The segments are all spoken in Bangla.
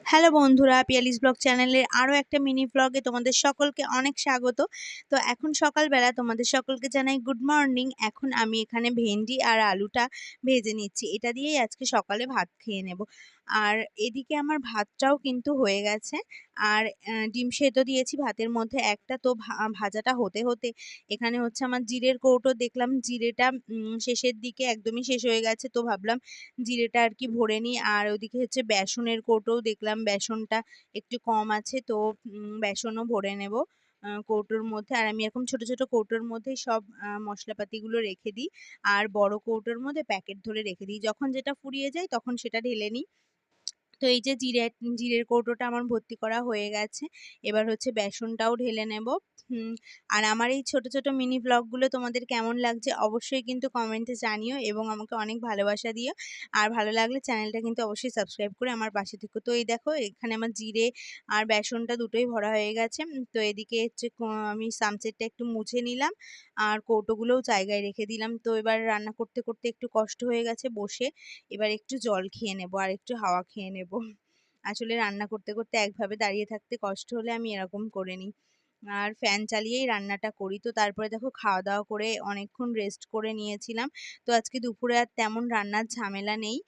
হ্যালো বন্ধুরা, পিয়ালিস ব্লগ চ্যানেলের আরও একটা মিনি ব্লগে তোমাদের সকলকে অনেক স্বাগত। তো এখন সকালবেলা তোমাদের সকলকে জানাই গুড মর্নিং। এখন আমি এখানে ভেন্ডি আর আলুটা ভেজে নিচ্ছি, এটা দিয়েই আজকে সকালে ভাত খেয়ে নেব। আর এদিকে আমার ভাতটাও কিন্তু হয়ে গেছে। আর ডিম সেদ্ধ দিয়েছি ভাতের মধ্যে একটা, তো ভাজাটা হতে হতে এখানে হচ্ছে আমার জিরের কৌটো দেখলাম, জিরেটা শেষের দিকে একদমই শেষ হয়ে গেছে, তো ভাবলাম জিরেটা আর কি ভরে নিই। আর ওদিকে হচ্ছে বেসনের কৌটোও দেখলাম, বেসনটা একটু কম আছে, তো বেসনও ভরে নেব কৌটোর মধ্যে। আর আমি এরকম ছোট ছোট কৌটোর মধ্যে সব মশলাপাতিগুলো রেখে দিই, আর বড় কৌটোর মধ্যে প্যাকেট ধরে রেখে দিই, যখন যেটা ফুরিয়ে যায় তখন সেটা ঢেলে নিই। তো এই যে জিরের কৌটোটা আমার ভর্তি করা হয়ে গেছে, এবার হচ্ছে বেসনটাও ঢেলে নেব। আর আমার এই ছোট ছোট মিনি ব্লগগুলো তোমাদের কেমন লাগছে অবশ্যই কিন্তু কমেন্টে জানিও, এবং আমাকে অনেক ভালোবাসা দিও। আর ভালো লাগলে চ্যানেলটা কিন্তু অবশ্যই সাবস্ক্রাইব করে আমার পাশে থেকো। তো এই দেখো, এখানে আমার জিরে আর বেসনটা দুটোই ভরা হয়ে গেছে। তো এদিকে হচ্ছে আমি সামসেটটা একটু মুছে নিলাম, আর কৌটোগুলোও জায়গায় রেখে দিলাম। তো এবার রান্না করতে করতে একটু কষ্ট হয়ে গেছে বসে, এবার একটু জল খেয়ে নেব আর একটু হাওয়া খেয়ে নেব। আসলে রান্না করতে করতে একভাবে দাঁড়িয়ে থাকতে কষ্ট হলে আমি এরকম করে নিই, আর ফ্যান চালিয়েই রান্নাটা করি। তো তারপরে দেখো, খাওয়া দাওয়া করে অনেকক্ষণ রেস্ট করে নিয়েছিলাম। তো আজকে দুপুরে আর তেমন রান্নার ঝামেলা নেই।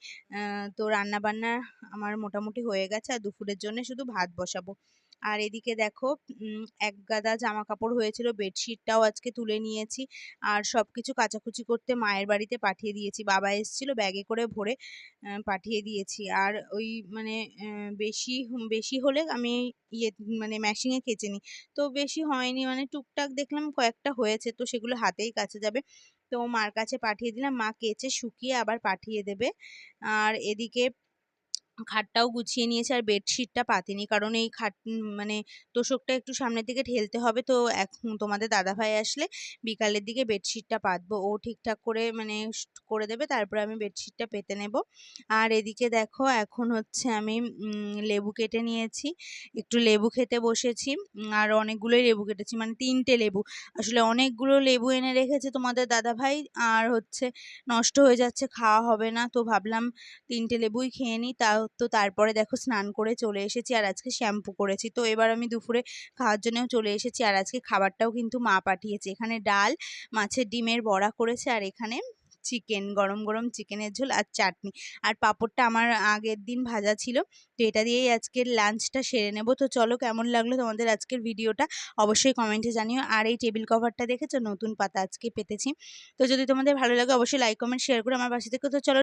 তো রান্না বান্না আমার মোটামুটি হয়ে গেছে, আর দুপুরের জন্য শুধু ভাত বসাবো। আর এদিকে দেখো, এক গাদা জামা কাপড় হয়েছিল, বেডশিটটাও আজকে তুলে নিয়েছি। আর সবকিছু কাচাকুচি করতে মায়ের বাড়িতে পাঠিয়ে দিয়েছি, বাবা এসেছিল ব্যাগে করে ভরে পাঠিয়ে দিয়েছি। আর ওই মানে বেশি হলে আমি ইয়ে মানে মেশিনে কেচে নিই। তো বেশি হয়নি, মানে টুকটাক দেখলাম কয়েকটা হয়েছে, তো সেগুলো হাতেই কাচা যাবে। তো মার কাছে পাঠিয়ে দিলাম, মা কেচে শুকিয়ে আবার পাঠিয়ে দেবে। আর এদিকে খাটটাও গুছিয়ে নিয়েছি, আর বেডশিটটা পাতিনি, কারণ এই মানে তোশকটা একটু সামনের দিকে ঠেলতে হবে। তো এখন তোমাদের দাদাভাই আসলে বিকালের দিকে বেডশিটটা পাতবো, ও ঠিকঠাক করে মানে করে দেবে, তারপরে আমি বেডশিটটা পেতে নেব। আর এদিকে দেখো, এখন হচ্ছে আমি লেবু কেটে নিয়েছি, একটু লেবু খেতে বসেছি। আর অনেকগুলোই লেবু কেটেছি, মানে 3টে লেবু। আসলে অনেকগুলো লেবু এনে রেখেছে তোমাদের দাদাভাই, আর হচ্ছে নষ্ট হয়ে যাচ্ছে, খাওয়া হবে না, তো ভাবলাম 3টে লেবুই খেয়ে নিই। তো তারপরে দেখো, স্নান করে চলে এসেছি, আর আজকে শ্যাম্পু করেছি। তো এবার আমি দুপুরে খাওয়ার জন্যও চলে এসেছি, আর আজকে খাবারটাও কিন্তু মা পাঠিয়েছে। এখানে ডাল, মাছের ডিমের বড়া করেছে, আর এখানে চিকেন, গরম গরম চিকেনের ঝোল আর চাটনি। আর পাঁপড়টা আমার আগের দিন ভাজা ছিল। তো এটা দিয়েই আজকের লাঞ্চটা সেরে নেব। তো চলো, কেমন লাগলো তোমাদের আজকের ভিডিওটা অবশ্যই কমেন্টে জানিও। আর এই টেবিল কভারটা দেখেছো, নতুন পাতা আজকে পেতেছি। তো যদি তোমাদের ভালো লাগে অবশ্যই লাইক কমেন্ট শেয়ার করে আমার পাশে থেকে। তো চলো।